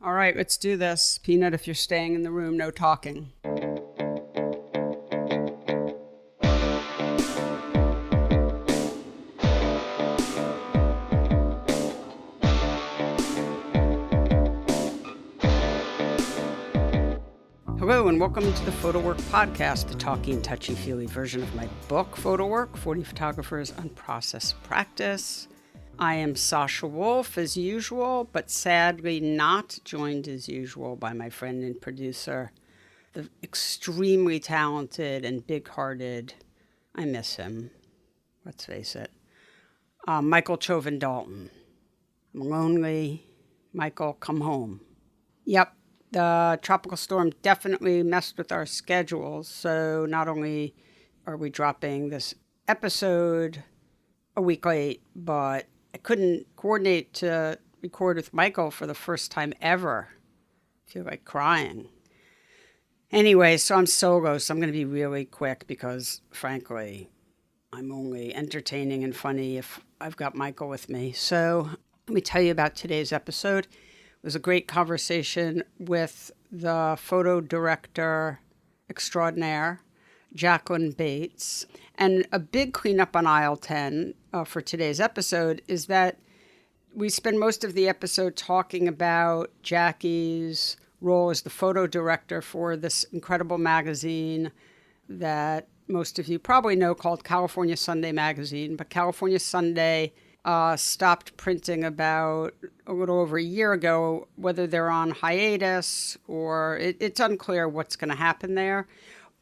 All right, let's do this. Peanut, if you're staying in the room, no talking. Hello and welcome to the PhotoWork podcast, the talking, touchy-feely version of my book, PhotoWork, 40 Photographers on Process Practice. I am Sasha Wolf, as usual, but sadly not joined as usual by my friend and producer, the extremely talented and big-hearted, I miss him, let's face it, Michael Chovan Dalton. I'm lonely. Michael, come home. Yep, the tropical storm definitely messed with our schedules, so not only are we dropping this episode a week late, but I couldn't coordinate to record with Michael for the first time ever. I feel like crying. Anyway, so I'm solo, so I'm going to be really quick because, frankly, I'm only entertaining and funny if I've got Michael with me. So let me tell you about today's episode. It was a great conversation with the photo director extraordinaire, Jacqueline Bates. And a big cleanup on aisle 10 for today's episode is that we spend most of the episode talking about Jackie's role as the photo director for this incredible magazine that most of you probably know called California Sunday Magazine. But California Sunday stopped printing about a little over a year ago. Whether they're on hiatus or it's unclear what's going to happen there.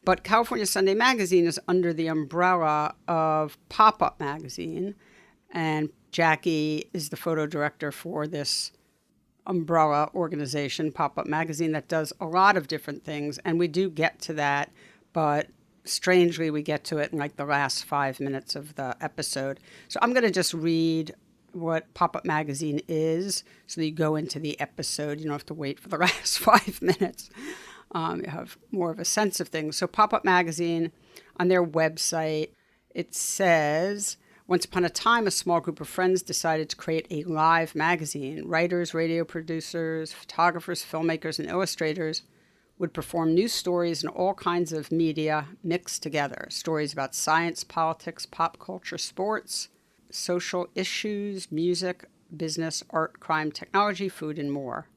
But California Sunday Magazine is under the umbrella of Pop-Up Magazine, and Jackie is the photo director for this umbrella organization, Pop-Up Magazine, that does a lot of different things, and we do get to that, but strangely we get to it in like the last 5 minutes of the episode. So I'm going to just read what Pop-Up Magazine is, so that you go into the episode. You don't have to wait for the last 5 minutes. You have more of a sense of things. So Pop-Up Magazine, on their website, it says, once upon a time, a small group of friends decided to create a live magazine. Writers, radio producers, photographers, filmmakers, and illustrators would perform news stories in all kinds of media mixed together. Stories about science, politics, pop culture, sports, social issues, music, business, art, crime, technology, food, and more.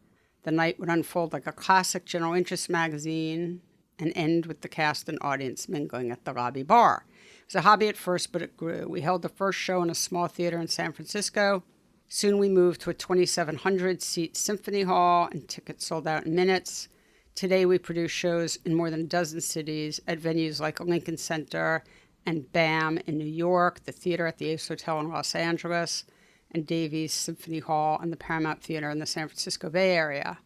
The night would unfold like a classic general interest magazine and end with the cast and audience mingling at the lobby bar. It was a hobby at first, but it grew. We held the first show in a small theater in San Francisco. Soon we moved to a 2,700-seat symphony hall, and tickets sold out in minutes. Today we produce shows in more than a dozen cities at venues like Lincoln Center and BAM in New York, the theater at the Ace Hotel in Los Angeles, and Davies Symphony Hall and the Paramount Theater in the San Francisco Bay Area.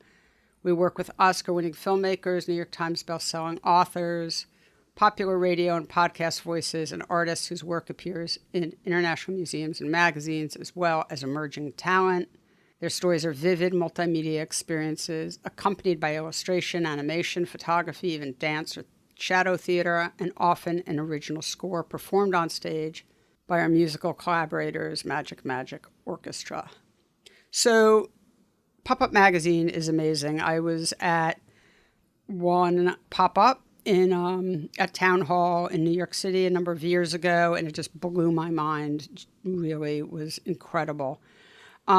We work with Oscar-winning filmmakers, New York Times best-selling authors, popular radio and podcast voices, and artists whose work appears in international museums and magazines, as well as emerging talent. Their stories are vivid multimedia experiences, accompanied by illustration, animation, photography, even dance or shadow theater, and often an original score performed on stage by our musical collaborators, Magic Orchestra. So Pop-Up Magazine is amazing. I was at one pop-up in at Town Hall in New York City a number of years ago, and it just blew my mind. It really was incredible.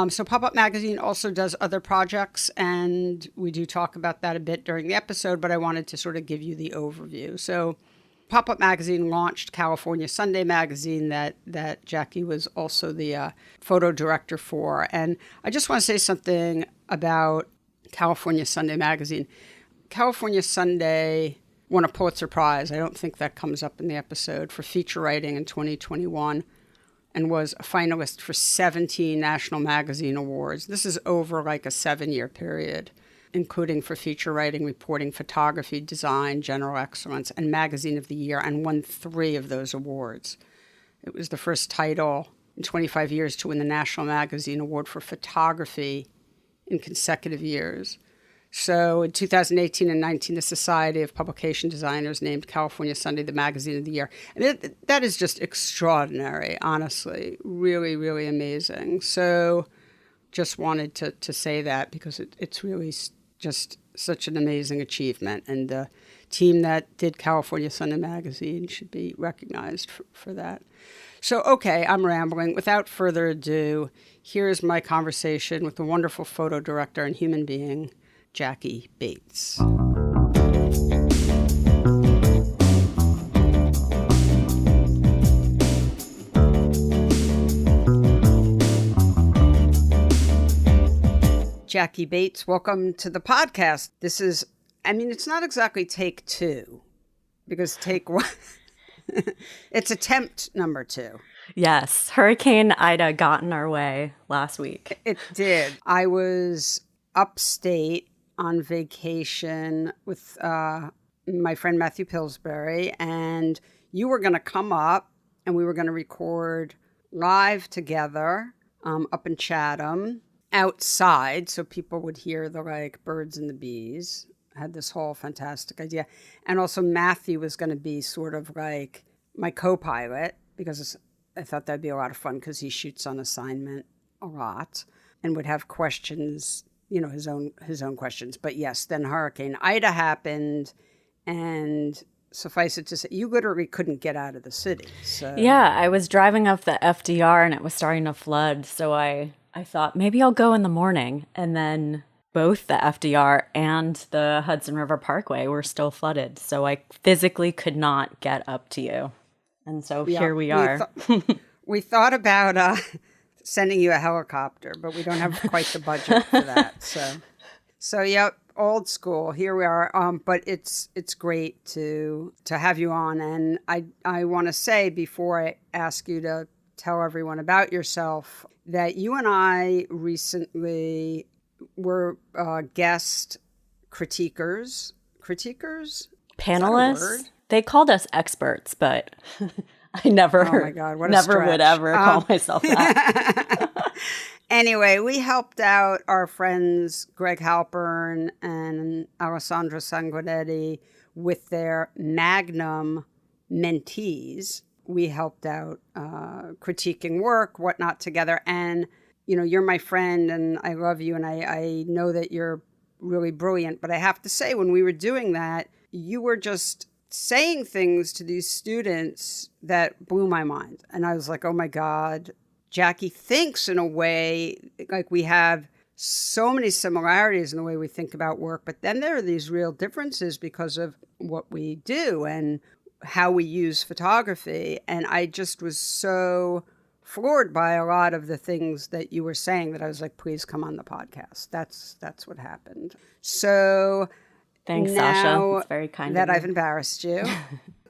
So Pop-Up Magazine also does other projects, and we do talk about that a bit during the episode, but I wanted to sort of give you the overview. So Pop-Up Magazine launched California Sunday Magazine that Jackie was also the photo director for. And I just want to say something about California Sunday Magazine. California Sunday won a Pulitzer Prize. I don't think that comes up in the episode, for feature writing in 2021, and was a finalist for 17 National Magazine Awards. This is over like a 7-year period, including for feature writing, reporting, photography, design, general excellence, and Magazine of the Year, and won 3 of those awards. It was the first title in 25 years to win the National Magazine Award for Photography in consecutive years. So in 2018 and 19, the Society of Publication Designers named California Sunday the Magazine of the Year. And that is just extraordinary, honestly. Really, really amazing. So just wanted to say that because it's really just such an amazing achievement. And the team that did California Sunday Magazine should be recognized for that. So, okay, I'm rambling. Without further ado, here's my conversation with the wonderful photo director and human being, Jackie Bates. Jackie Bates, welcome to the podcast. This is, it's not exactly take two, because take one, it's attempt number 2. Yes, Hurricane Ida got in our way last week. It did. I was upstate on vacation with my friend Matthew Pillsbury, and you were going to come up, and we were going to record live together up in Chatham, outside, so people would hear the birds and the bees. I had this whole fantastic idea. And also Matthew was going to be sort of like my co-pilot, because I thought that'd be a lot of fun because he shoots on assignment a lot and would have questions, his own questions. But yes, then Hurricane Ida happened, and suffice it to say, you literally couldn't get out of the city. So yeah, I was driving up the FDR and it was starting to flood, so I thought maybe I'll go in the morning, and then both the FDR and the Hudson River Parkway were still flooded. So I physically could not get up to you. And so here we are. We thought about sending you a helicopter, but we don't have quite the budget for that. So yep, old school. Here we are. But it's great to have you on. And I want to say, before I ask you to tell everyone about yourself, that you and I recently were guest critiquers? Panelists? They called us experts, but I never, oh my God, what a never stretch. would ever call myself that. Anyway, we helped out our friends Greg Halpern and Alessandra Sanguinetti with their Magnum mentees. We helped out critiquing work, whatnot together. And, you're my friend and I love you. And I know that you're really brilliant. But I have to say, when we were doing that, you were just saying things to these students that blew my mind. And I was like, oh my God, Jackie thinks in a way like we have so many similarities in the way we think about work. But then there are these real differences because of what we do and how we use photography. And I just was so floored by a lot of the things that you were saying that I was like, please come on the podcast. That's what happened. So thanks, Sasha. It's very kind that of you. I've embarrassed you.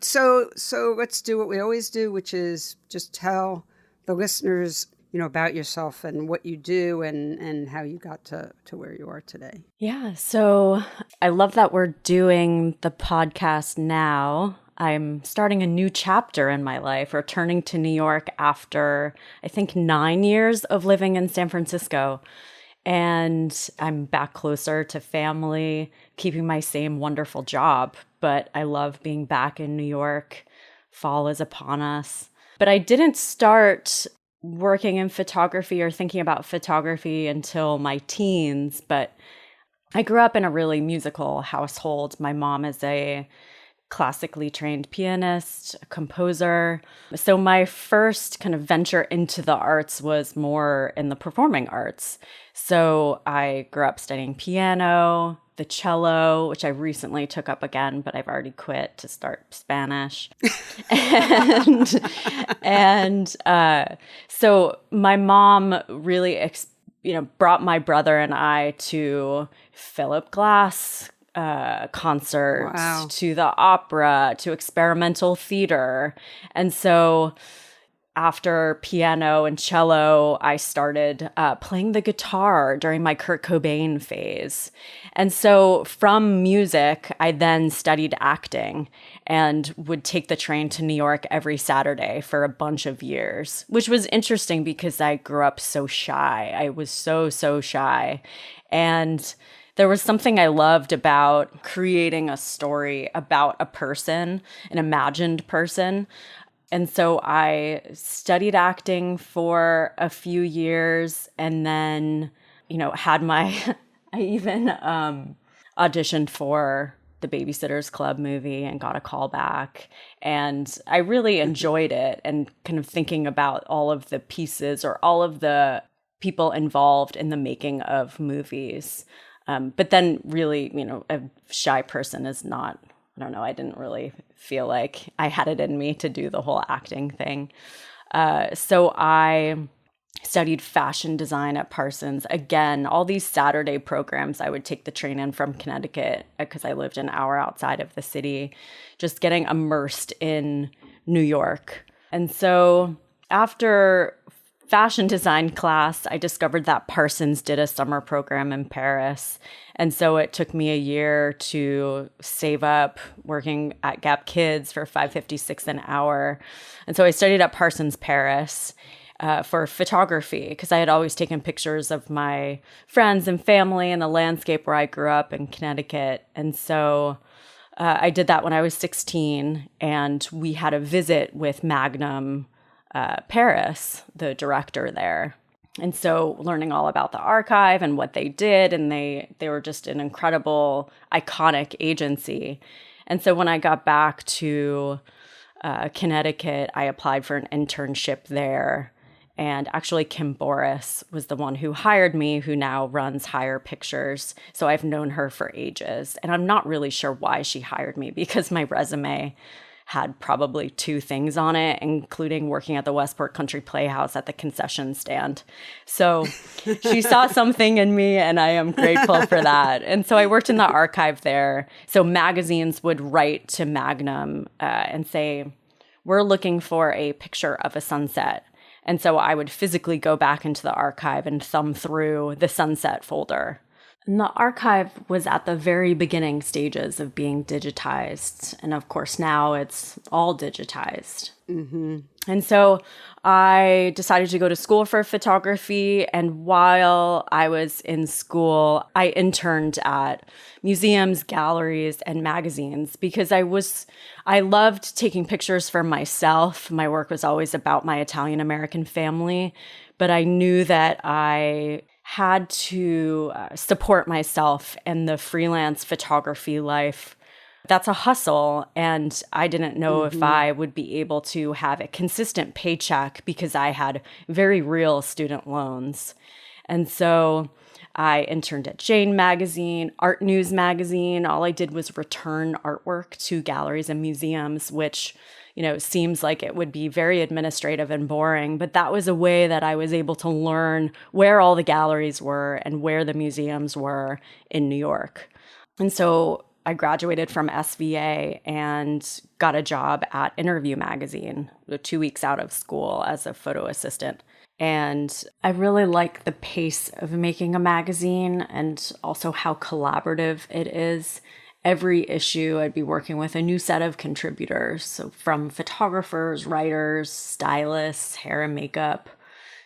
So let's do what we always do, which is just tell the listeners, about yourself and what you do and how you got to where you are today. Yeah. So I love that we're doing the podcast now. I'm starting a new chapter in my life, returning to New York after, I think, 9 years of living in San Francisco. And I'm back closer to family, keeping my same wonderful job. But I love being back in New York. Fall is upon us. But I didn't start working in photography or thinking about photography until my teens. But I grew up in a really musical household. My mom is a classically trained pianist, a composer. So my first kind of venture into the arts was more in the performing arts. So I grew up studying piano, the cello, which I recently took up again, but I've already quit to start Spanish. So my mom really, brought my brother and I to Philip Glass concerts, wow, to the opera, to experimental theater. And so after piano and cello, I started playing the guitar during my Kurt Cobain phase. And so from music, I then studied acting and would take the train to New York every Saturday for a bunch of years, which was interesting because I grew up so shy. I was so shy. And there was something I loved about creating a story about a person, an imagined person. And so I studied acting for a few years and then had my, I even auditioned for the Babysitter's Club movie and got a call back. And I really enjoyed it, and kind of thinking about all of the pieces or all of the people involved in the making of movies. But then really, a shy person is not, I don't know, I didn't really feel like I had it in me to do the whole acting thing. So I studied fashion design at Parsons. Again, all these Saturday programs, I would take the train in from Connecticut because I lived an hour outside of the city, just getting immersed in New York. And so after fashion design class, I discovered that Parsons did a summer program in Paris. And so it took me a year to save up working at Gap Kids for $5.56 an hour. And so I studied at Parsons Paris for photography, because I had always taken pictures of my friends and family and the landscape where I grew up in Connecticut. And so I did that when I was 16, and we had a visit with Magnum Paris, the director there. And so learning all about the archive and what they did, and they were just an incredible, iconic agency. And so when I got back to Connecticut, I applied for an internship there. And actually, Kim Boris was the one who hired me, who now runs Hire Pictures. So I've known her for ages. And I'm not really sure why she hired me, because my resume had probably 2 things on it, including working at the Westport Country Playhouse at the concession stand. So she saw something in me, and I am grateful for that. And so I worked in the archive there. So magazines would write to Magnum and say, we're looking for a picture of a sunset. And so I would physically go back into the archive and thumb through the sunset folder. And the archive was at the very beginning stages of being digitized. And of course, now it's all digitized. Mm-hmm. And so I decided to go to school for photography. And while I was in school, I interned at museums, galleries, and magazines, because I loved taking pictures for myself. My work was always about my Italian-American family, but I knew that I had to support myself in the freelance photography life. That's a hustle, and I didn't know if I would be able to have a consistent paycheck, because I had very real student loans. And so I interned at Jane Magazine, Art News Magazine. All I did was return artwork to galleries and museums, which, seems like it would be very administrative and boring. But that was a way that I was able to learn where all the galleries were and where the museums were in New York. And so I graduated from SVA and got a job at Interview Magazine 2 weeks out of school as a photo assistant. And I really like the pace of making a magazine, and also how collaborative it is. Every issue, I'd be working with a new set of contributors. So from photographers, writers, stylists, hair and makeup,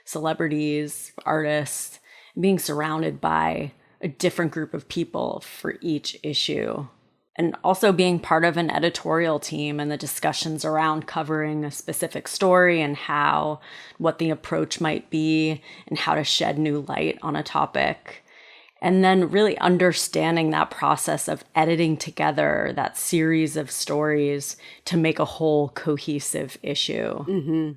celebrities, artists, being surrounded by a different group of people for each issue. And also being part of an editorial team and the discussions around covering a specific story and what the approach might be and how to shed new light on a topic. And then really understanding that process of editing together that series of stories to make a whole cohesive issue. Mm-hmm.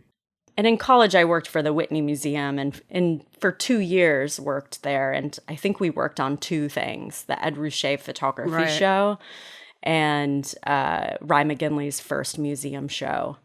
And in college, I worked for the Whitney Museum, and for 2 years worked there. And I think we worked on 2 things: the Ed Ruscha photography show and Rye McGinley's first museum show.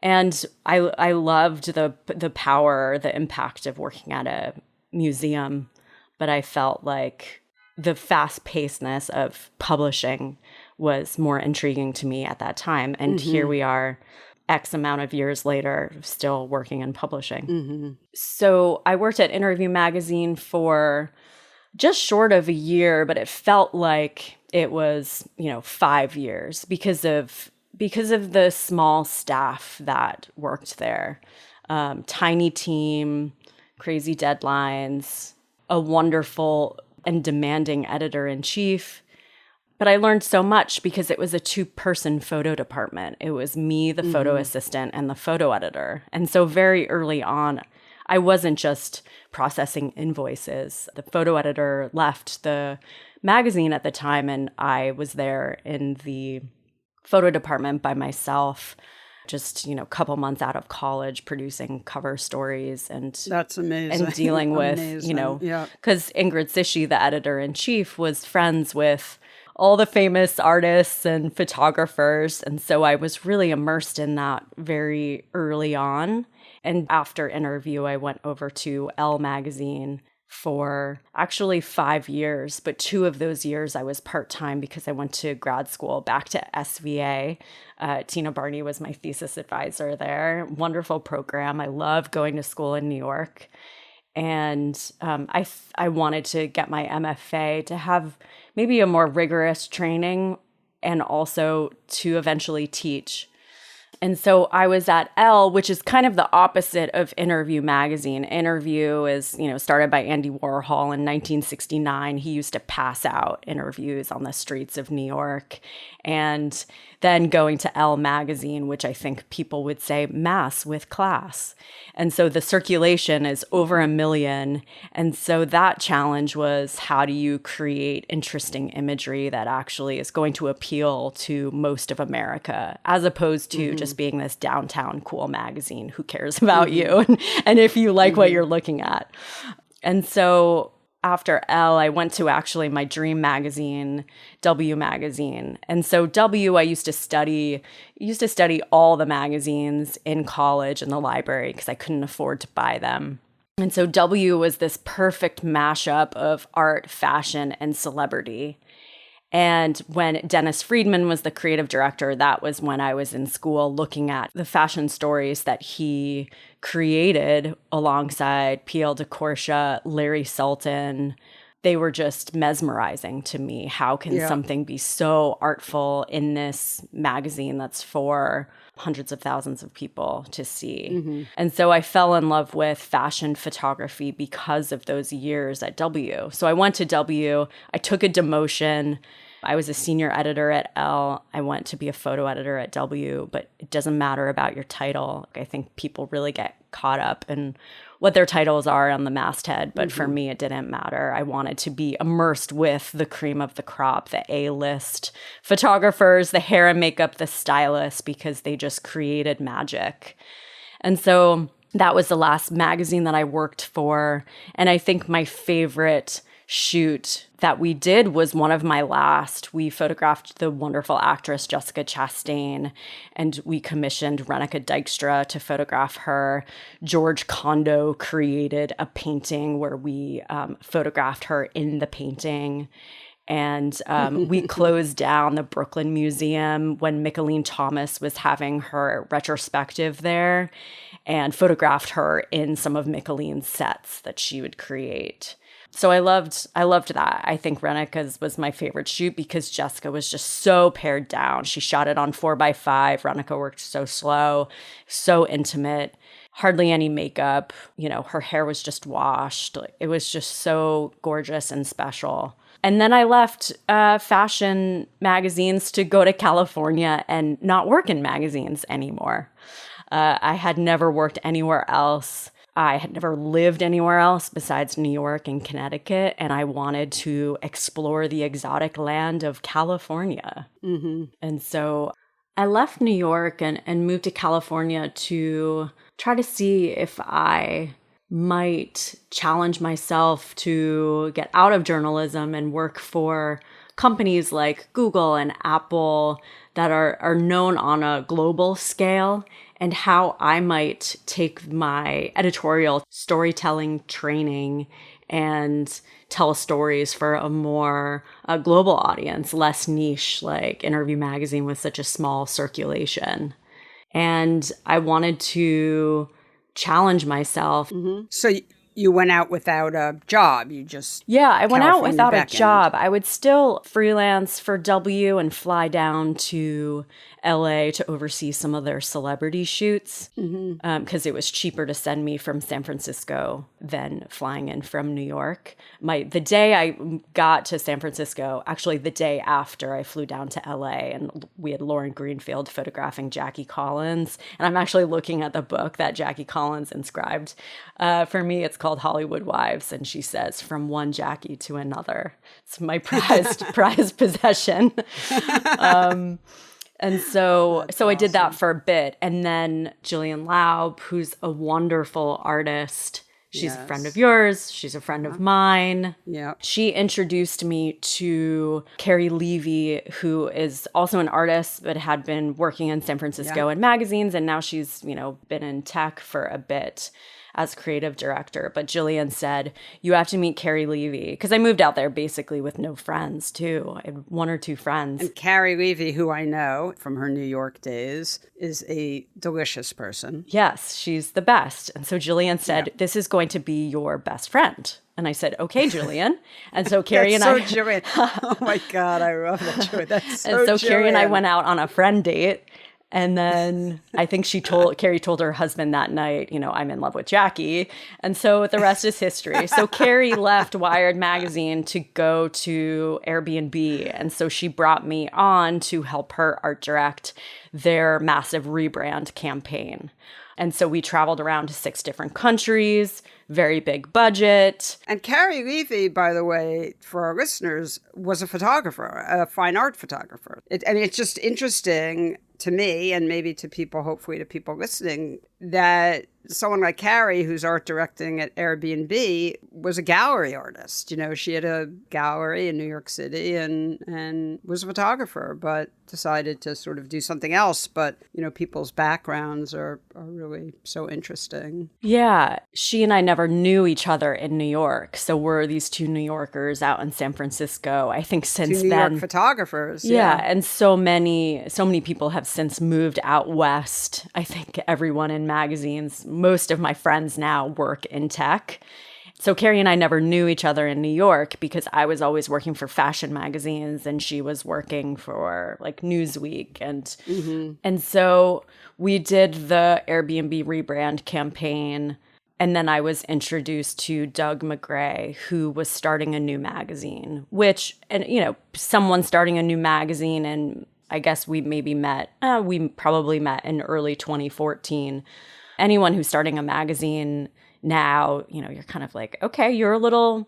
And I loved the power, the impact of working at a museum. But I felt like the fast-pacedness of publishing was more intriguing to me at that time. And here we are, X amount of years later, still working in publishing. Mm-hmm. So I worked at Interview Magazine for just short of a year, but it felt like it was, 5 years because of the small staff that worked there. Tiny team, crazy deadlines, a wonderful and demanding editor-in-chief. But I learned so much because it was a 2-person photo department. It was me, the photo assistant, and the photo editor. And so very early on, I wasn't just processing invoices. The photo editor left the magazine at the time, and I was there in the photo department by myself, just, a couple months out of college, producing cover stories and that's amazing. And dealing with, because Ingrid Sishi, the editor-in-chief, was friends with all the famous artists and photographers. And so I was really immersed in that very early on. And after interview, I went over to ELLE magazine for actually 5 years, but 2 of those years I was part-time because I went to grad school back to SVA. Tina Barney was my thesis advisor there. Wonderful program. I loved going to school in New York. And I wanted to get my MFA to have maybe a more rigorous training and also to eventually teach. And so I was at ELLE, which is kind of the opposite of Interview magazine. Interview is, started by Andy Warhol in 1969. He used to pass out interviews on the streets of New York. And then going to ELLE magazine, which I think people would say mass with class. And so the circulation is over 1 million. And so that challenge was, how do you create interesting imagery that actually is going to appeal to most of America, as opposed to just being this downtown cool magazine? Who cares about you? And if you like what you're looking at. And so after ELLE, I went to actually my dream magazine, W magazine. And so W, I used to study all the magazines in college in the library because I couldn't afford to buy them. And so W was this perfect mashup of art, fashion, and celebrity. And when Dennis Friedman was the creative director, that was when I was in school looking at the fashion stories that he created alongside P.L. DeCorsia, Larry Sultan. They were just mesmerizing to me. How can something be so artful in this magazine that's for hundreds of thousands of people to see? And so I fell in love with fashion photography because of those years at W. So I went to W. I took a demotion. I was a senior editor at ELLE. I went to be a photo editor at W, but it doesn't matter about your title. I think people really get caught up in what their titles are on the masthead, but for me, it didn't matter. I wanted to be immersed with the cream of the crop, the A-list photographers, the hair and makeup, the stylists, because they just created magic. And so that was the last magazine that I worked for. And I think my favorite shoot that we did was one of my last. We photographed the wonderful actress Jessica Chastain, and we commissioned Reneke Dijkstra to photograph her. George Condo created a painting where we photographed her in the painting. And we closed down the Brooklyn Museum when Mickalene Thomas was having her retrospective there, and photographed her in some of Mickalene's sets that she would create. So I loved that. I think Reneke's was my favorite shoot because Jessica was just so pared down. She shot it on 4x5. Reneke worked so slow, so intimate, hardly any makeup. Her hair was just washed. It was just so gorgeous and special. And then I left fashion magazines to go to California and not work in magazines anymore. I had never worked anywhere else. I had never lived anywhere else besides New York and Connecticut, and I wanted to explore the exotic land of California. And so I left New York and moved to California to try to see if I might challenge myself to get out of journalism and work for companies like Google and Apple that are known on a global scale, and how I might take my editorial storytelling training and tell stories for a more global audience, less niche, like Interview magazine with such a small circulation. And I wanted to challenge myself. So you went out without a job. You just Yeah, I went out California without a beckoned. job. I would still freelance for W and fly down to LA to oversee some of their celebrity shoots because it was cheaper to send me from San Francisco than flying in from New York. The day I got to San Francisco, actually the day after I flew down to LA, and we had Lauren Greenfield photographing Jackie Collins. And I'm actually looking at the book that Jackie Collins inscribed. For me, it's called Hollywood Wives, and she says, "From one Jackie to another." It's my prized possession. And so I did that for a bit. And then Jillian Laub, who's a wonderful artist. She's a friend of yours. She's a friend of mine. Yeah. She introduced me to Carrie Levy, who is also an artist, but had been working in San Francisco in magazines. And now she's, been in tech for a bit as creative director. But Jillian said, you have to meet Carrie Levy. Because I moved out there basically with no friends, too. I had one or two friends. And Carrie Levy, who I know from her New York days, is a delicious person. Yes, she's the best. And so Jillian said, this is going to be your best friend. And I said, okay, Jillian. And so Carrie Jillian. Oh my God, I love that, Jillian. That's so And so Jillian. Carrie and I went out on a friend date. And then I think Carrie told her husband that night, I'm in love with Jackie. And so the rest is history. So Carrie left Wired magazine to go to Airbnb. And so she brought me on to help her art direct their massive rebrand campaign. And so we traveled around to 6 different countries, very big budget. And Carrie Levy, by the way, for our listeners, was a photographer, a fine art photographer. And it's just interesting to me, and maybe to people, hopefully to people listening, that someone like Carrie, who's art directing at Airbnb, was a gallery artist. She had a gallery in New York City and was a photographer, but decided to sort of do something else. But, people's backgrounds are really so interesting. Yeah. She and I never knew each other in New York. So we're these 2 New Yorkers out in San Francisco. I think since 2 New then. York photographers. Yeah. And so many people have since moved out west. I think everyone in magazines, most of my friends now work in tech. So Carrie and I never knew each other in New York because I was always working for fashion magazines and she was working for like Newsweek. And so we did the Airbnb rebrand campaign. And then I was introduced to Doug McGray, who was starting a new magazine, someone starting a new magazine. And I guess we probably met in early 2014. Anyone who's starting a magazine now, you're kind of like, okay, you're a little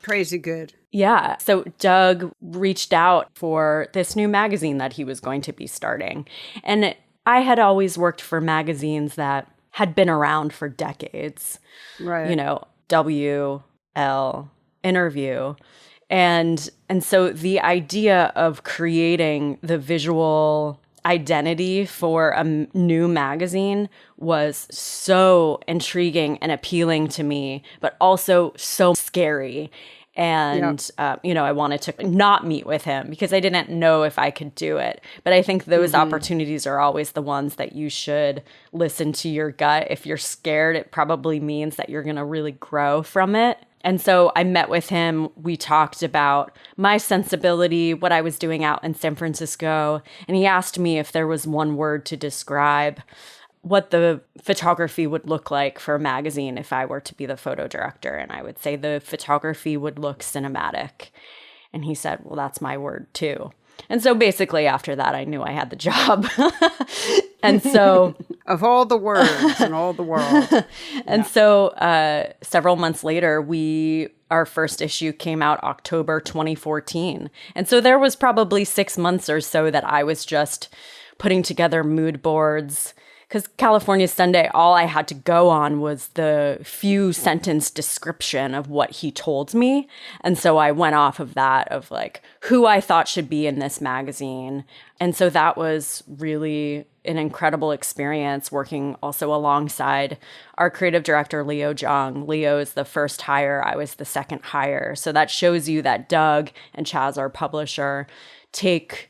crazy good. Yeah. So Doug reached out for this new magazine that he was going to be starting. And I had always worked for magazines that had been around for decades. Right. W, ELLE, Interview. And so the idea of creating the visual identity for a new magazine was so intriguing and appealing to me, but also so scary. And, I wanted to not meet with him because I didn't know if I could do it. But I think those opportunities are always the ones that you should listen to your gut. If you're scared, it probably means that you're going to really grow from it. And so I met with him. We talked about my sensibility, what I was doing out in San Francisco. And he asked me if there was one word to describe what the photography would look like for a magazine if I were to be the photo director. And I would say the photography would look cinematic. And he said, well, that's my word too. And so basically after that, I knew I had the job. And so of all the words in all the world. And so several months later, our first issue came out October 2014. And so there was probably 6 months or so that I was just putting together mood boards. Because California Sunday, all I had to go on was the few sentence description of what he told me. And so I went off of that, of like who I thought should be in this magazine. And so that was really an incredible experience working also alongside our creative director, Leo Zhang. Leo is the first hire. I was the second hire. So that shows you that Doug and Chaz, our publisher, take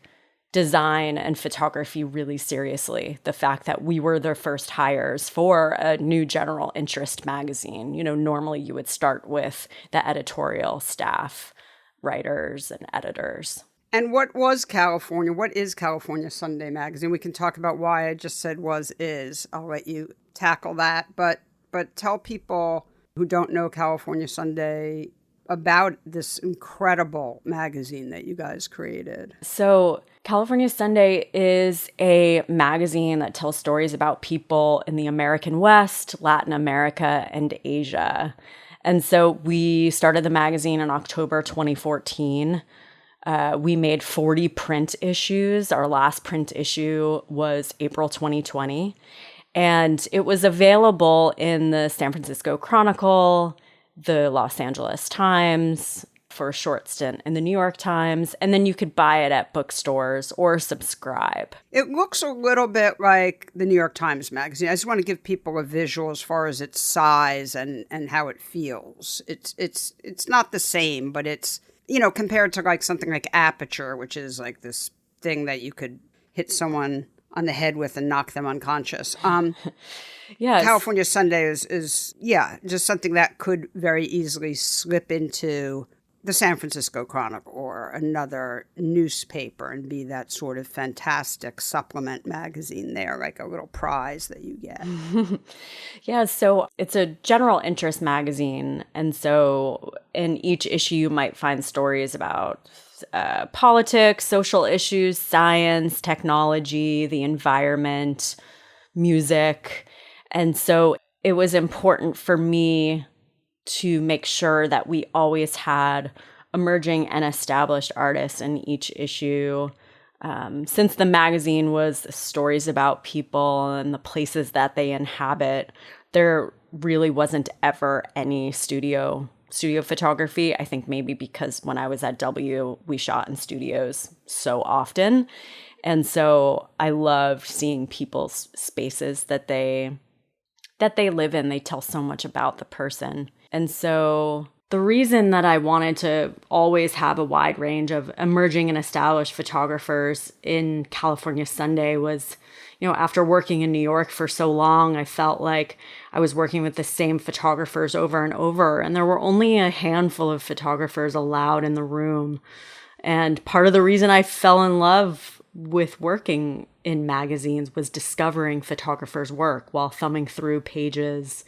design and photography really seriously. The fact that we were their first hires for a new general interest magazine. Normally you would start with the editorial staff, writers and editors. And what is California Sunday Magazine? We can talk about why I just said is. I'll let you tackle that. But tell people who don't know California Sunday about this incredible magazine that you guys created. So California Sunday is a magazine that tells stories about people in the American West, Latin America, and Asia. And so we started the magazine in October 2014. We made 40 print issues. Our last print issue was April 2020. And it was available in the San Francisco Chronicle, the Los Angeles Times, for a short stint in the New York Times, and then you could buy it at bookstores or subscribe. It looks a little bit like the New York Times Magazine. I just want to give people a visual as far as its size and how it feels. It's not the same, but it's, compared to like something like Aperture, which is like this thing that you could hit someone on the head with and knock them unconscious. Yes. California Sunday is just something that could very easily slip into the San Francisco Chronicle or another newspaper and be that sort of fantastic supplement magazine there, like a little prize that you get. Yeah, so it's a general interest magazine. And so in each issue, you might find stories about politics, social issues, science, technology, the environment, music. And so it was important for me to make sure that we always had emerging and established artists in each issue. Since the magazine was stories about people and the places that they inhabit, there really wasn't ever any studio photography. I think maybe because when I was at W, we shot in studios so often. And so I loved seeing people's spaces that they live in. They tell so much about the person. And so the reason that I wanted to always have a wide range of emerging and established photographers in California Sunday was, after working in New York for so long, I felt like I was working with the same photographers over and over. And there were only a handful of photographers allowed in the room. And part of the reason I fell in love with working in magazines was discovering photographers' work while thumbing through pages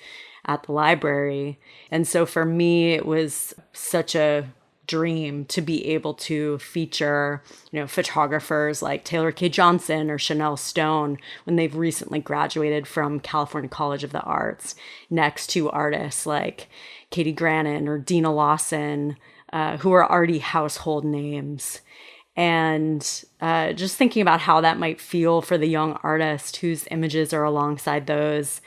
at the library. And so for me, it was such a dream to be able to feature, photographers like Taylor K. Johnson or Chanel Stone when they've recently graduated from California College of the Arts, next to artists like Katie Grannon or Dina Lawson, who are already household names. And just thinking about how that might feel for the young artist whose images are alongside those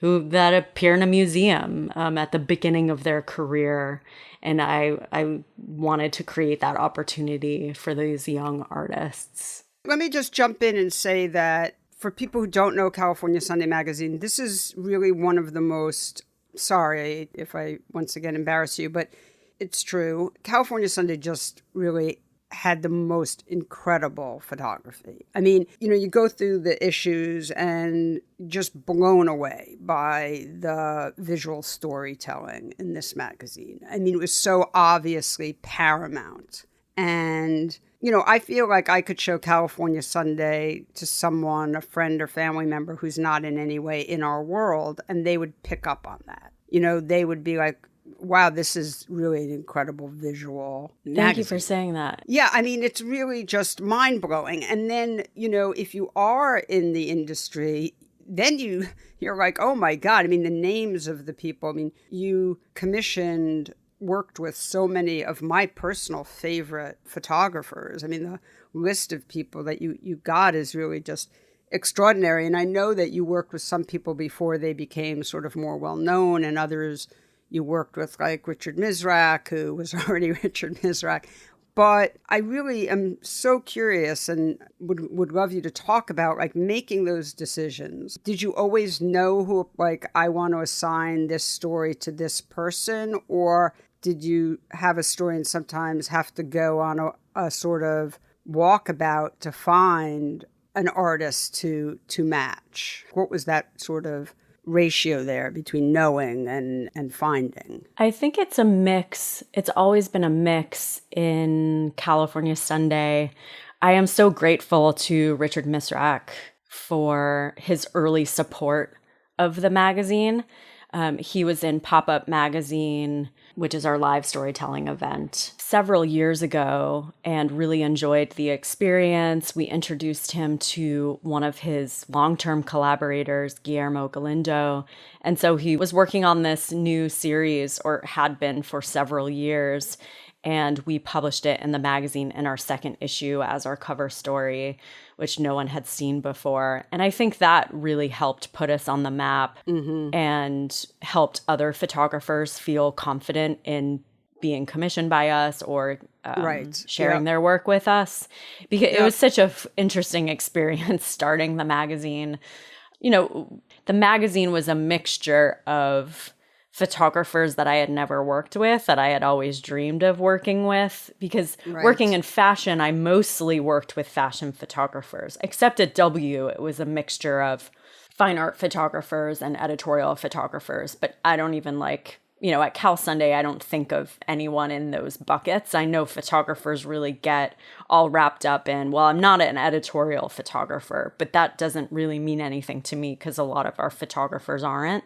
that appear in a museum at the beginning of their career. And I wanted to create that opportunity for these young artists. Let me just jump in and say that for people who don't know California Sunday Magazine, this is really one of the most, sorry if I once again embarrass you, but it's true. California Sunday just really had the most incredible photography. I mean, you go through the issues and just blown away by the visual storytelling in this magazine. I mean, it was so obviously paramount. And, I feel like I could show California Sunday to someone, a friend or family member who's not in any way in our world, and they would pick up on that. They would be like, wow, this is really an incredible visual magazine. Thank you for saying that. Yeah, I mean, it's really just mind-blowing. And then, if you are in the industry, then you're like, oh my God. I mean, the names of the people. I mean, you worked with so many of my personal favorite photographers. I mean, the list of people that you got is really just extraordinary. And I know that you worked with some people before they became sort of more well-known, and others you worked with, like Richard Mizrak, who was already Richard Mizrak. But I really am so curious and would love you to talk about, like, making those decisions. Did you always know who, like, I want to assign this story to this person? Or did you have a story and sometimes have to go on a sort of walkabout to find an artist to match? What was that sort of ratio there between knowing and finding? I think it's a mix. It's always been a mix in California Sunday. I am so grateful to Richard Misrak for his early support of the magazine. He was in Pop-Up Magazine, which is our live storytelling event, several years ago, and really enjoyed the experience. We introduced him to one of his long-term collaborators, Guillermo Galindo. And so he was working on this new series, or had been for several years, and we published it in the magazine in our second issue as our cover story, which no one had seen before. And I think that really helped put us on the map and helped other photographers feel confident in being commissioned by us or sharing their work with us. Because it was such an interesting experience starting the magazine. You know, the magazine was a mixture of photographers that I had never worked with, that I had always dreamed of working with, because working in fashion, I mostly worked with fashion photographers. Except at W, it was a mixture of fine art photographers and editorial photographers. But I don't even at Cal Sunday, I don't think of anyone in those buckets. I know photographers really get all wrapped up in, well, I'm not an editorial photographer, but that doesn't really mean anything to me because a lot of our photographers aren't.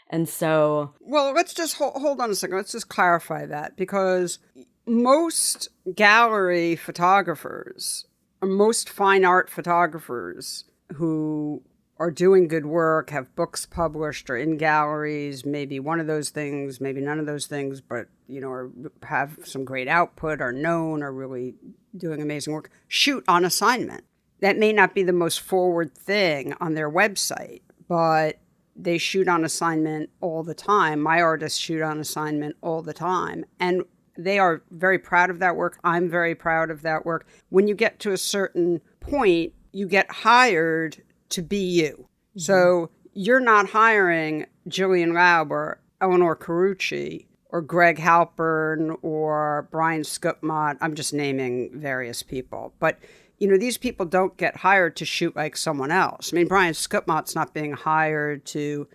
And so... Well, let's just hold on a second. Let's just clarify that, because most gallery photographers, or most fine art photographers who are doing good work, have books published, or in galleries, maybe one of those things, maybe none of those things, but, or have some great output, are known, are really doing amazing work, shoot on assignment. That may not be the most forward thing on their website, but they shoot on assignment all the time. My artists shoot on assignment all the time. And they are very proud of that work. I'm very proud of that work. When you get to a certain point, you get hired to be you. Mm-hmm. So you're not hiring Jillian Laub or Eleanor Carucci or Greg Halpern or Brian Skutmott. I'm just naming various people. But these people don't get hired to shoot like someone else. I mean, Brian Skutmott's not being hired to,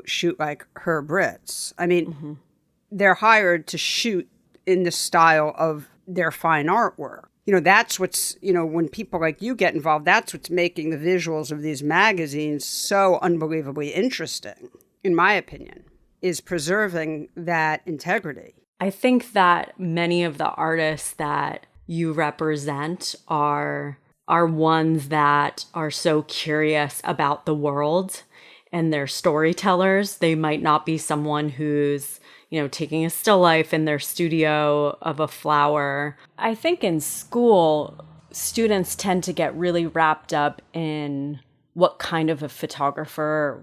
shoot like Herb Ritz. I mean, they're hired to shoot in the style of their fine artwork. That's what's, when people like you get involved, that's what's making the visuals of these magazines so unbelievably interesting, in my opinion, is preserving that integrity. I think that many of the artists that you represent are ones that are so curious about the world, and they're storytellers. They might not be someone who's, taking a still life in their studio of a flower. I think in school, students tend to get really wrapped up in what kind of a photographer,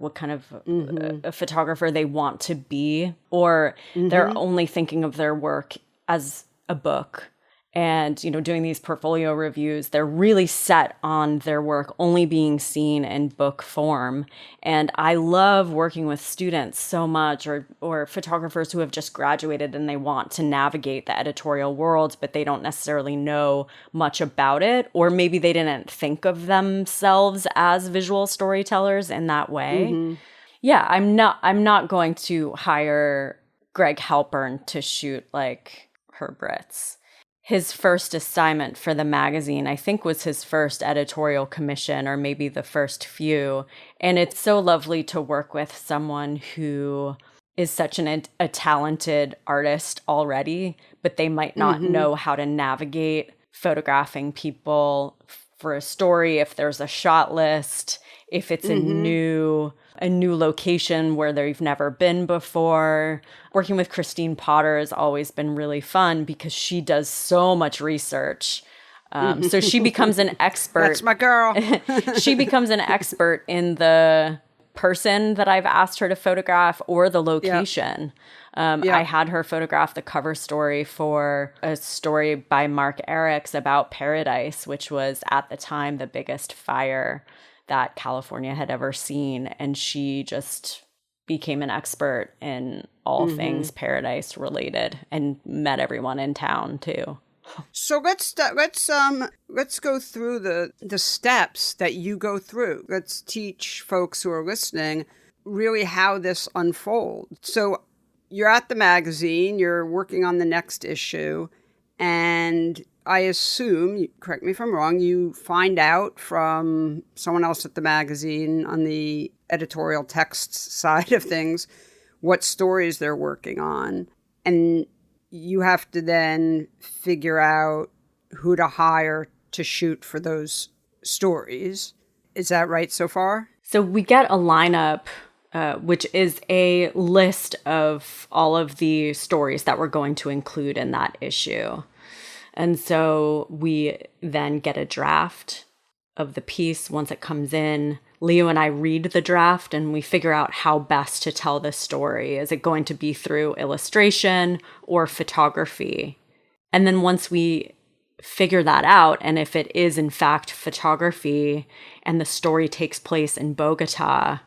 a photographer they want to be, or they're only thinking of their work as a book. And, doing these portfolio reviews, they're really set on their work only being seen in book form. And I love working with students so much, or photographers who have just graduated and they want to navigate the editorial world, but they don't necessarily know much about it. Or maybe they didn't think of themselves as visual storytellers in that way. Mm-hmm. Yeah, I'm not going to hire Greg Halpern to shoot like Herb Ritz. His first assignment for the magazine, I think, was his first editorial commission, or maybe the first few. And it's so lovely to work with someone who is such a talented artist already, but they might not know how to navigate photographing people for a story, if there's a shot list, if it's a new location where they've never been before. Working with Christine Potter has always been really fun because she does so much research. So she becomes an expert. That's my girl. She becomes an expert in the person that I've asked her to photograph or the location. I had her photograph the cover story for a story by Mark Eriks about Paradise, which was at the time the biggest fire that California had ever seen. And she just became an expert in all things Paradise related and met everyone in town too. So let's go through the steps that you go through. Let's teach folks who are listening really how this unfolds. So you're at the magazine, you're working on the next issue, and I assume, correct me if I'm wrong, you find out from someone else at the magazine on the editorial text side of things what stories they're working on. And you have to then figure out who to hire to shoot for those stories. Is that right so far? So we get a lineup, which is a list of all of the stories that we're going to include in that issue. And so we then get a draft of the piece once it comes in. Leo and I read the draft and we figure out how best to tell this story. Is it going to be through illustration or photography? And then once we figure that out, and if it is in fact photography and the story takes place in Bogota,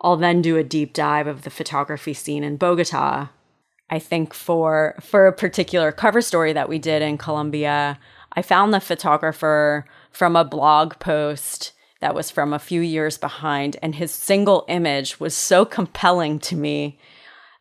I'll then do a deep dive of the photography scene in Bogota. I think for a particular cover story that we did in Colombia, I found the photographer from a blog post that was from a few years behind, and his single image was so compelling to me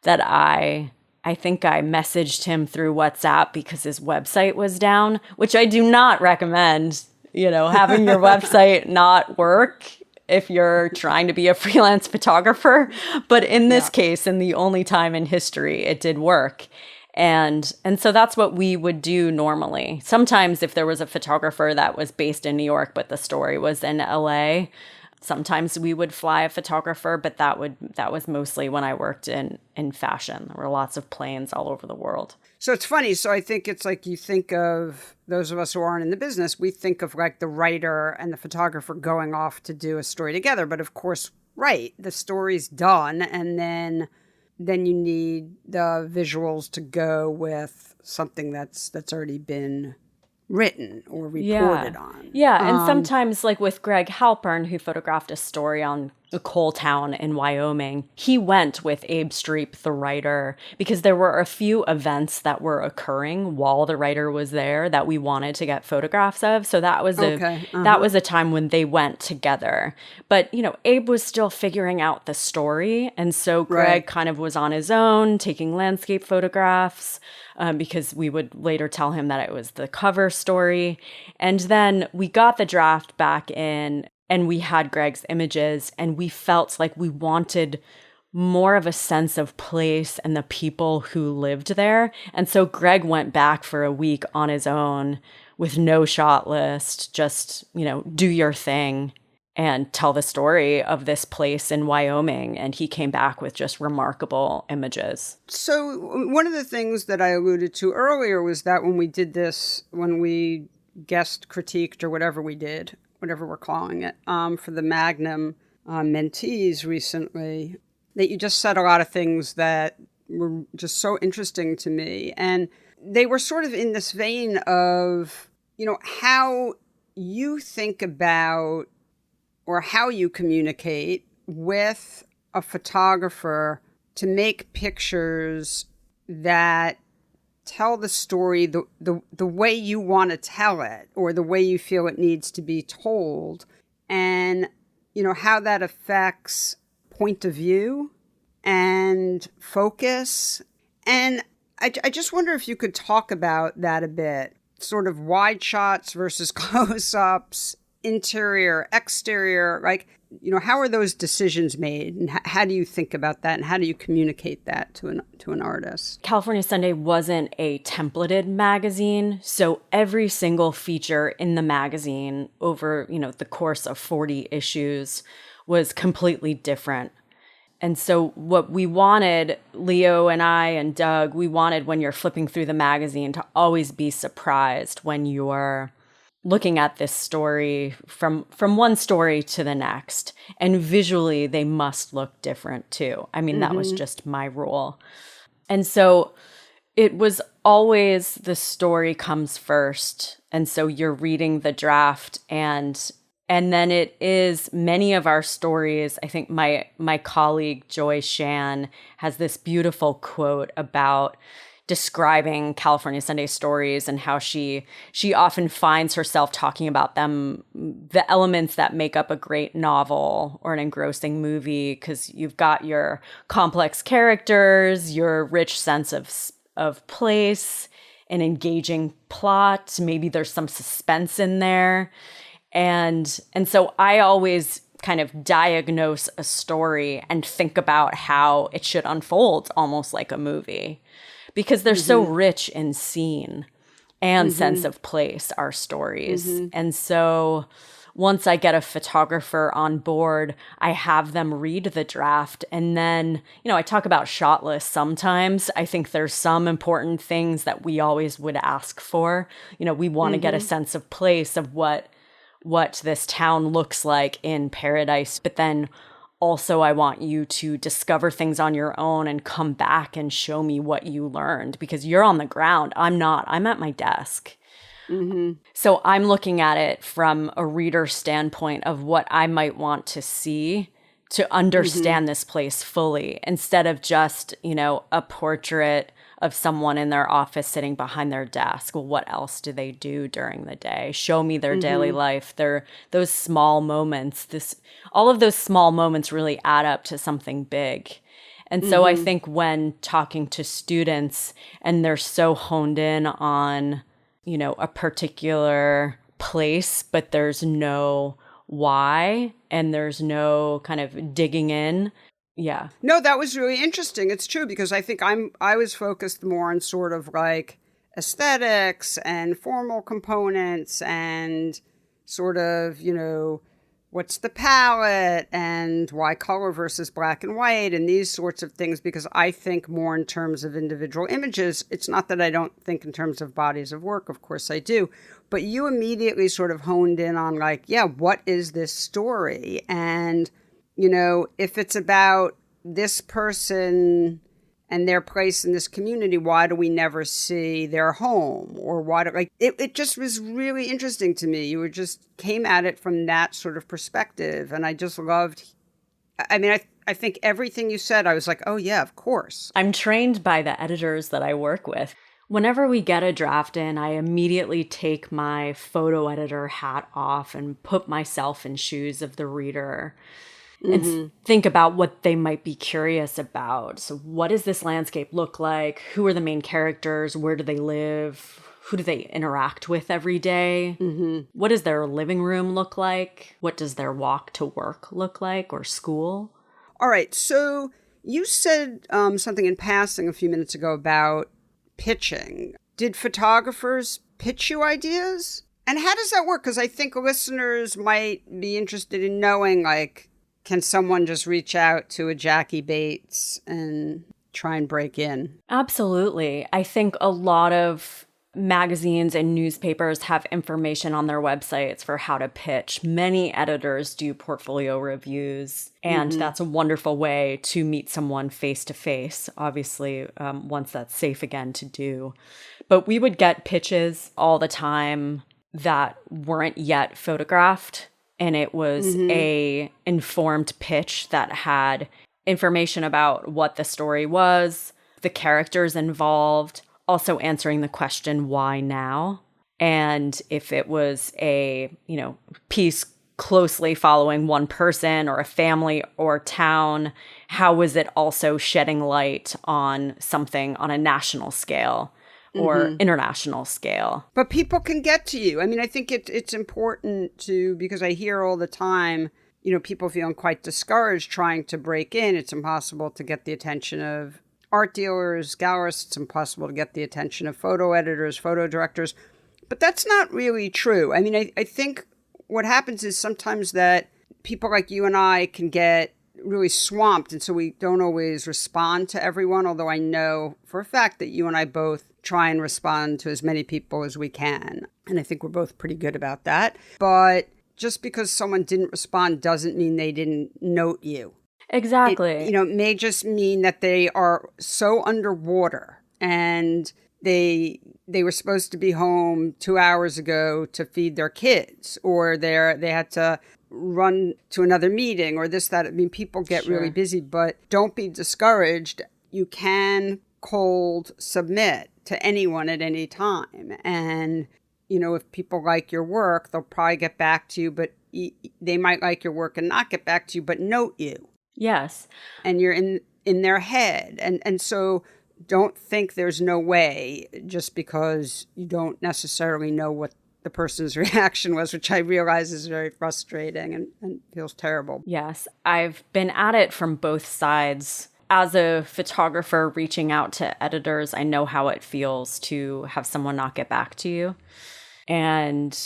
that I think I messaged him through WhatsApp because his website was down, which I do not recommend, having your website not work if you're trying to be a freelance photographer. But in this case, in the only time in history, it did work. And so that's what we would do normally. Sometimes if there was a photographer that was based in New York, but the story was in LA, sometimes we would fly a photographer, but that was mostly when I worked in fashion. There were lots of planes all over the world. So it's funny. So I think it's like you think of, those of us who aren't in the business, we think of like the writer and the photographer going off to do a story together. But of course, right, the story's done, and then you need the visuals to go with something that's already been written or reported on. Yeah, and sometimes, like with Greg Halpern, who photographed a story on a coal town in Wyoming, he went with Abe Streep, the writer, because there were a few events that were occurring while the writer was there that we wanted to get photographs of. So that was that was a time when they went together. But, Abe was still figuring out the story. And so Greg kind of was on his own, taking landscape photographs, because we would later tell him that it was the cover story. And then we got the draft back in, and we had Greg's images, and we felt like we wanted more of a sense of place and the people who lived there. And so Greg went back for a week on his own with no shot list, just, do your thing and tell the story of this place in Wyoming. And he came back with just remarkable images. So one of the things that I alluded to earlier was that when we did this, when we guest critiqued or whatever we did, whatever we're calling it, for the Magnum mentees recently, that you just said a lot of things that were just so interesting to me. And they were sort of in this vein of, how you think about or how you communicate with a photographer to make pictures that tell the story the way you want to tell it, or the way you feel it needs to be told, and how that affects point of view and focus. And I just wonder if you could talk about that a bit, sort of wide shots versus close-ups, interior, exterior, like, how are those decisions made, and how do you think about that, and how do you communicate that to an artist? California Sunday wasn't a templated magazine, so every single feature in the magazine over, the course of 40 issues was completely different. And so what we wanted, Leo and I and Doug, we wanted when you're flipping through the magazine to always be surprised when you're looking at this story from one story to the next. And visually, they must look different too. I mean, that was just my rule. And so it was always the story comes first. And so you're reading the draft, and then it is many of our stories. I think my colleague Joy Shan has this beautiful quote about describing California Sunday Stories and how she often finds herself talking about them, the elements that make up a great novel or an engrossing movie, because you've got your complex characters, your rich sense of place, an engaging plot, maybe there's some suspense in there. And so I always kind of diagnose a story and think about how it should unfold almost like a movie. Because they're so rich in scene and sense of place, our stories. And so once I get a photographer on board, I have them read the draft. And then, I talk about shot lists sometimes. I think there's some important things that we always would ask for. We want to get a sense of place of what this town looks like in Paradise. But then also, I want you to discover things on your own and come back and show me what you learned, because you're on the ground. I'm not. I'm at my desk. So I'm looking at it from a reader standpoint of what I might want to see to understand this place fully, instead of just, a portrait of someone in their office sitting behind their desk. Well, what else do they do during the day? Show me their daily life. Those small moments. All of those small moments really add up to something big. And so I think when talking to students and they're so honed in on, a particular place, but there's no why and there's no kind of digging in. Yeah. No, that was really interesting. It's true, because I think I was focused more on sort of like aesthetics and formal components and sort of, what's the palette and why color versus black and white and these sorts of things, because I think more in terms of individual images. It's not that I don't think in terms of bodies of work. Of course I do. But you immediately sort of honed in on like, what is this story? And if it's about this person and their place in this community, why do we never see their home? Or why do, it just was really interesting to me. You just came at it from that sort of perspective. And I just loved, I think everything you said, I was like, oh yeah, of course. I'm trained by the editors that I work with. Whenever we get a draft in, I immediately take my photo editor hat off and put myself in shoes of the reader and think about what they might be curious about. So what does this landscape look like? Who are the main characters? Where do they live? Who do they interact with every day? What does their living room look like? What does their walk to work look like, or school? All right. So you said something in passing a few minutes ago about pitching. Did photographers pitch you ideas? And how does that work? Because I think listeners might be interested in knowing, can someone just reach out to a Jackie Bates and try and break in? Absolutely. I think a lot of magazines and newspapers have information on their websites for how to pitch. Many editors do portfolio reviews, and that's a wonderful way to meet someone face to face, obviously, once that's safe again to do. But we would get pitches all the time that weren't yet photographed. And it was a informed pitch that had information about what the story was, the characters involved, also answering the question, why now? And if it was a, piece closely following one person or a family or town, how was it also shedding light on something on a national scale or international scale? But people can get to you. I think it's important to, because I hear all the time, people feeling quite discouraged trying to break in. It's impossible to get the attention of art dealers, gallerists. It's impossible to get the attention of photo editors, photo directors. But that's not really true. I think what happens is sometimes that people like you and I can get really swamped, and so we don't always respond to everyone, although I know for a fact that you and I both try and respond to as many people as we can. And I think we're both pretty good about that. But just because someone didn't respond doesn't mean they didn't note you. Exactly. It may just mean that they are so underwater and they were supposed to be home 2 hours ago to feed their kids, or they had to run to another meeting or this, that. People get really busy, but don't be discouraged. You can cold submit to anyone at any time. And, if people like your work, they'll probably get back to you, but they might like your work and not get back to you, but note you. Yes. And you're in their head. And so don't think there's no way just because you don't necessarily know what the person's reaction was, which I realize is very frustrating and feels terrible. Yes. I've been at it from both sides. As a photographer reaching out to editors, I know how it feels to have someone not get back to you. And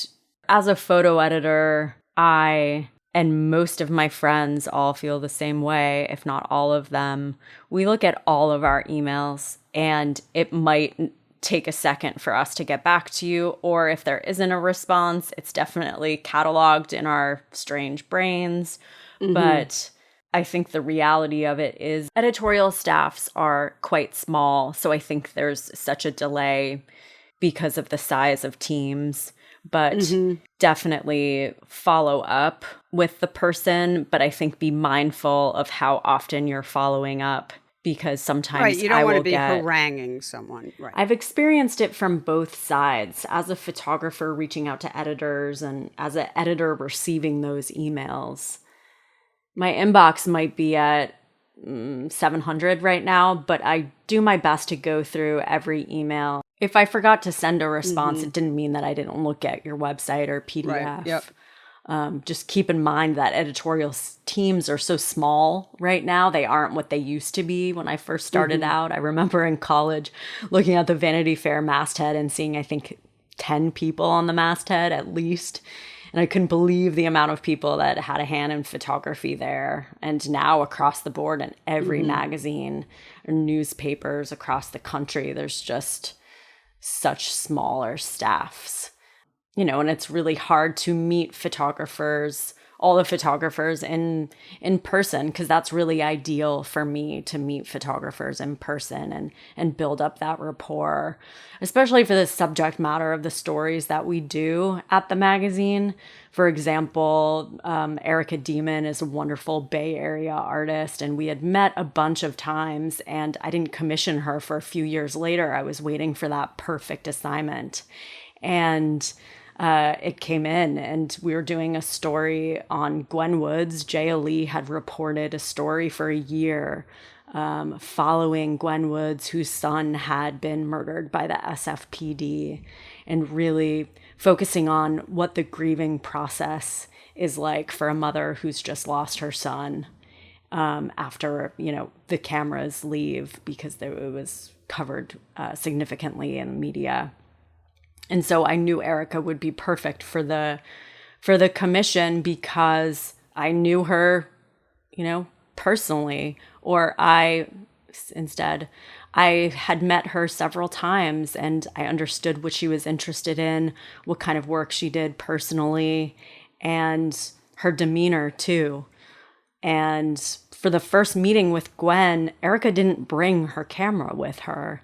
as a photo editor, I and most of my friends all feel the same way, if not all of them. We look at all of our emails, and it might take a second for us to get back to you, or if there isn't a response, it's definitely cataloged in our strange brains. Mm-hmm. But I think the reality of it is editorial staffs are quite small, so I think there's such a delay because of the size of teams. But definitely follow up with the person, but I think be mindful of how often you're following up, because sometimes you don't want to be haranguing someone. Right. I've experienced it from both sides, as a photographer reaching out to editors and as an editor receiving those emails. My inbox might be at 700 right now, but I do my best to go through every email. If I forgot to send a response, it didn't mean that I didn't look at your website or PDF. Right. Yep. Just keep in mind that editorial teams are so small right now. They aren't what they used to be when I first started out. I remember in college looking at the Vanity Fair masthead and seeing, I think, 10 people on the masthead at least. And I couldn't believe the amount of people that had a hand in photography there. And now across the board in every magazine or newspapers across the country, there's just such smaller staffs. And it's really hard to meet photographers, all the photographers in person, because that's really ideal for me, to meet photographers in person and build up that rapport, especially for the subject matter of the stories that we do at the magazine. For example, Erica Demon is a wonderful Bay Area artist, and we had met a bunch of times, and I didn't commission her for a few years later. I was waiting for that perfect assignment. And it came in, and we were doing a story on Gwen Woods. JACQUELINE had reported a story for a year following Gwen Woods, whose son had been murdered by the SFPD, and really focusing on what the grieving process is like for a mother who's just lost her son after, the cameras leave, because it was covered significantly in the media. And so I knew Erica would be perfect for the commission, because I knew her, personally, or I had met her several times, and I understood what she was interested in, what kind of work she did personally, and her demeanor too. And for the first meeting with Gwen, Erica didn't bring her camera with her.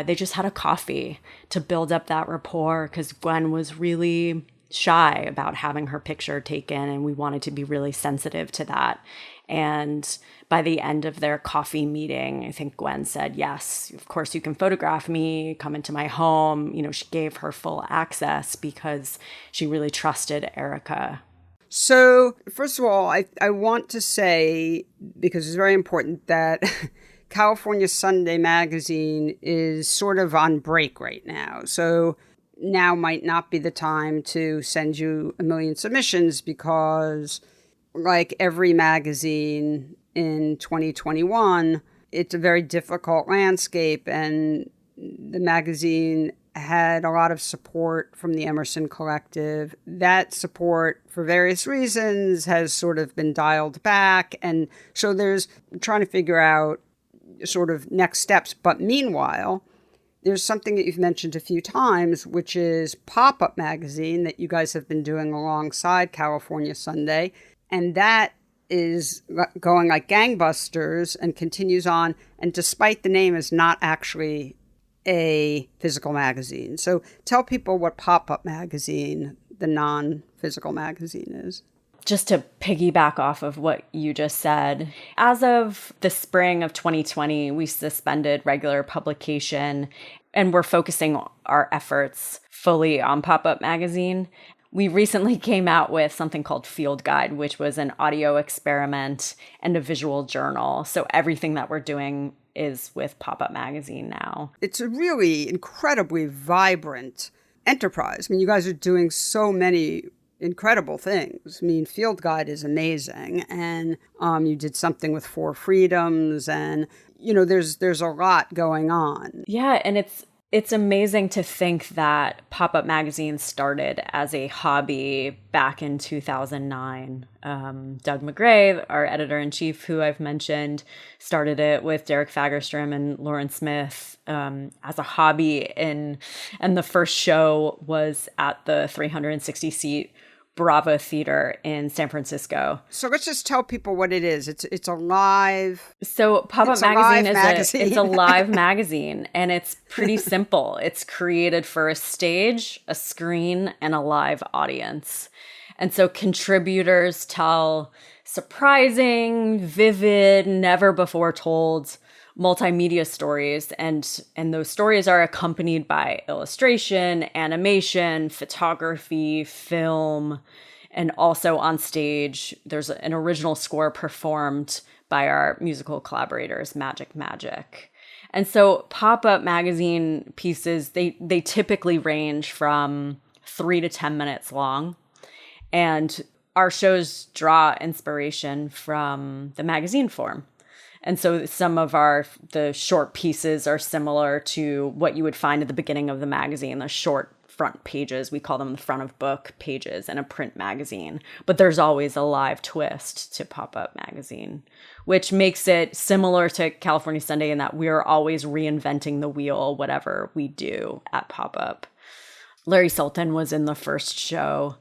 They just had a coffee to build up that rapport, because Gwen was really shy about having her picture taken, and we wanted to be really sensitive to that. And by the end of their coffee meeting, I think Gwen said, yes, of course you can photograph me, come into my home. She gave her full access because she really trusted Erica. So first of all, I want to say, because it's very important, that California Sunday Magazine is sort of on break right now. So now might not be the time to send you a million submissions, because like every magazine in 2021, it's a very difficult landscape, and the magazine had a lot of support from the Emerson Collective. That support, for various reasons, has sort of been dialed back, and so there's trying to figure out sort of next steps. But meanwhile, there's something that you've mentioned a few times, which is Pop-Up Magazine that you guys have been doing alongside California Sunday. And that is going like gangbusters and continues on. And despite the name, is not actually a physical magazine. So tell people what Pop-Up Magazine, the non-physical magazine, is. just to piggyback off of what you just said, as of the spring of 2020, we suspended regular publication and we're focusing our efforts fully on Pop-Up Magazine. We recently came out with something called Field Guide, which was an audio experiment and a visual journal. So everything that we're doing is with Pop-Up Magazine now. It's a really incredibly vibrant enterprise. I mean, you guys are doing so many incredible things. I mean, Field Guide is amazing. And you did something with Four Freedoms and, there's a lot going on. Yeah, and it's amazing to think that Pop-Up Magazine started as a hobby back in 2009. Doug McGray, our editor-in-chief, who I've mentioned, started it with Derek Fagerstrom and Lauren Smith as a hobby. And the first show was at the 360-seat Bravo Theater in San Francisco. So let's just tell people what it is. It's a live... So Pop-Up Magazine it's a live magazine, and it's pretty simple. It's created for a stage, a screen, and a live audience. And so contributors tell surprising, vivid, never before told multimedia stories, and those stories are accompanied by illustration, animation, photography, film, and also on stage there's an original score performed by our musical collaborators, Magic. And so Pop-Up Magazine pieces, they typically range from 3 to 10 minutes long, and our shows draw inspiration from the magazine form. And so some of the short pieces are similar to what you would find at the beginning of the magazine, the short front pages. We call them the front of book pages in a print magazine. But there's always a live twist to Pop-Up Magazine, which makes it similar to California Sunday in that we're always reinventing the wheel, whatever we do at Pop-Up. Larry Sultan was in the first show,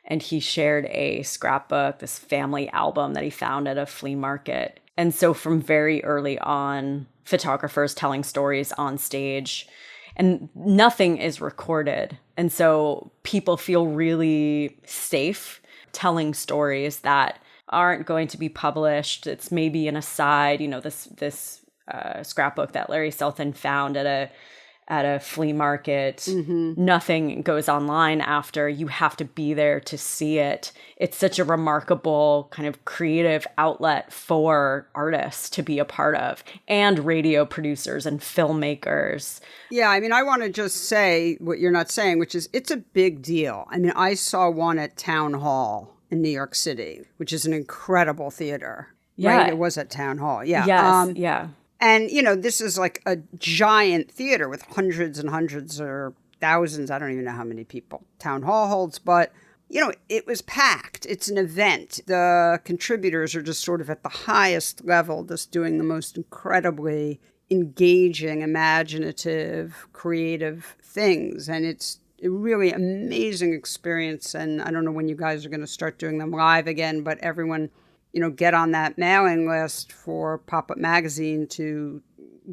and he shared a scrapbook, this family album that he found at a flea market. And so from very early on, photographers telling stories on stage, and nothing is recorded. And so people feel really safe telling stories that aren't going to be published. It's maybe an aside, this scrapbook that Larry Sultan found at a flea market. Mm-hmm. Nothing goes online after. You have to be there to see it. It's such a remarkable kind of creative outlet for artists to be a part of, and radio producers and filmmakers. Yeah, I mean, I want to just say what you're not saying, which is it's a big deal. I mean, I saw one at Town Hall in New York City, which is an incredible theater. Yeah. Right? It was at Town Hall. Yeah. Yes, yeah. And, this is like a giant theater with hundreds and hundreds or thousands. I don't even know how many people Town Hall holds, but, it was packed. It's an event. The contributors are just sort of at the highest level, just doing the most incredibly engaging, imaginative, creative things. And it's a really amazing experience. And I don't know when you guys are going to start doing them live again, but everyone... get on that mailing list for Pop-Up Magazine to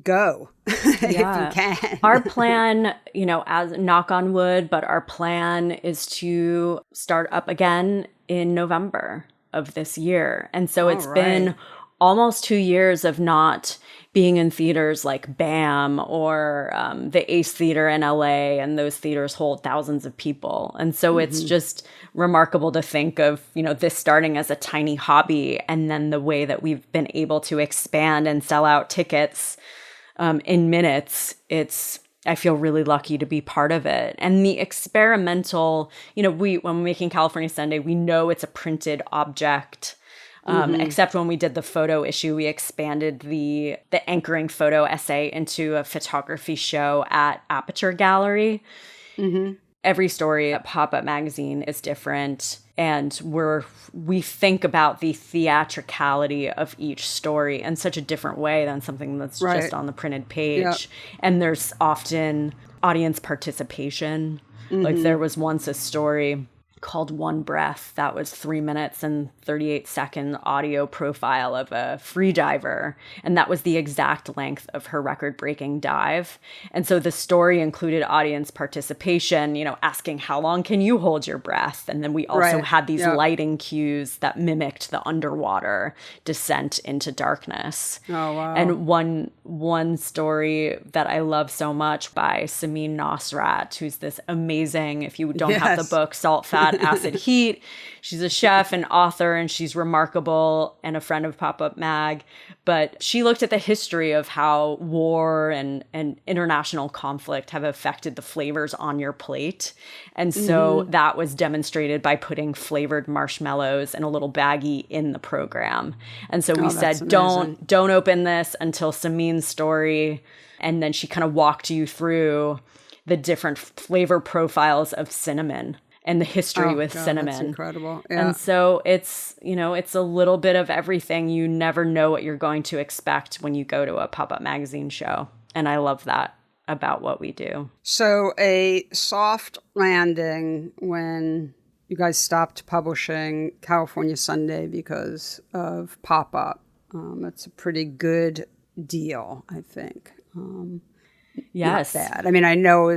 go if you can. Our plan, as knock on wood, but our plan is to start up again in November of this year. And so it's been almost 2 years of not being in theaters like BAM or the Ace Theater in LA, and those theaters hold thousands of people. And so it's just remarkable to think of, this starting as a tiny hobby, and then the way that we've been able to expand and sell out tickets in minutes. I feel really lucky to be part of it. And the experimental, when we're making California Sunday, we know it's a printed object. Except when we did the photo issue, we expanded the anchoring photo essay into a photography show at Aperture Gallery. Mm-hmm. Every story at Pop-Up Magazine is different, and we think about the theatricality of each story in such a different way than something that's just on the printed page. Yep. And there's often audience participation. Mm-hmm. Like there was once a story called One Breath. That was 3 minutes and 38-second audio profile of a free diver. And that was the exact length of her record-breaking dive. And so the story included audience participation, asking how long can you hold your breath? And then we also had these lighting cues that mimicked the underwater descent into darkness. Oh, wow. And one story that I love so much by Samin Nosrat, who's this amazing, if you don't have the book, Salt, Fat, Acid, Heat. She's a chef and author, and she's remarkable and a friend of Pop-Up Mag. But she looked at the history of how war and international conflict have affected the flavors on your plate. And so that was demonstrated by putting flavored marshmallows in a little baggie in the program. And so we said, don't open this until Samin's story. And then she kind of walked you through the different flavor profiles of cinnamon and the history with cinnamon. That's incredible. Yeah. And so it's a little bit of everything. You never know what you're going to expect when you go to a Pop-Up Magazine show. And I love that about what we do. So a soft landing when you guys stopped publishing California Sunday because of Pop-Up. That's a pretty good deal, I think. Yes. Not bad. I mean, I know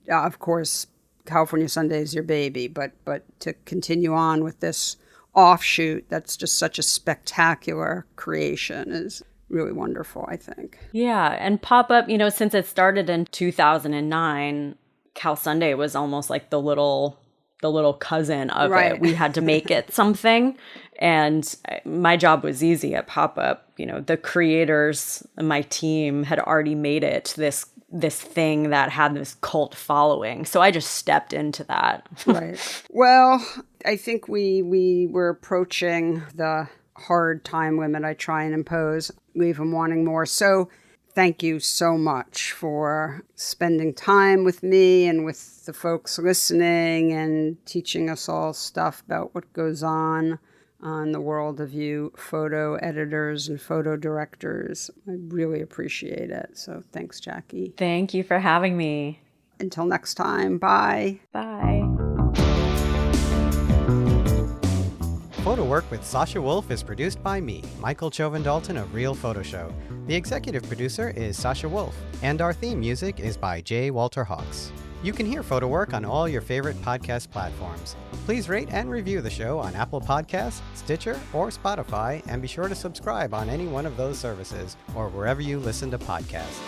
of course, California Sunday is your baby, but to continue on with this offshoot, that's just such a spectacular creation, is really wonderful, I think. Yeah. And Pop-Up, since it started in 2009, Cal Sunday was almost like the little cousin of it. We had to make it something. And my job was easy at Pop-Up. The creators, my team, had already made it this thing that had this cult following. So I just stepped into that. Right. Well, I think we were approaching the hard time limit I try and impose, leave them wanting more. So thank you so much for spending time with me and with the folks listening and teaching us all stuff about what goes on in the world of you photo editors and photo directors. I really appreciate it. So thanks, Jackie. Thank you for having me. Until next time, bye. Bye. PhotoWork with Sasha Wolf is produced by me, Michael Chauvin-Dalton of Real Photo Show. The executive producer is Sasha Wolf, and our theme music is by J. Walter Hawks. You can hear PhotoWork on all your favorite podcast platforms. Please rate and review the show on Apple Podcasts, Stitcher, or Spotify, and be sure to subscribe on any one of those services or wherever you listen to podcasts.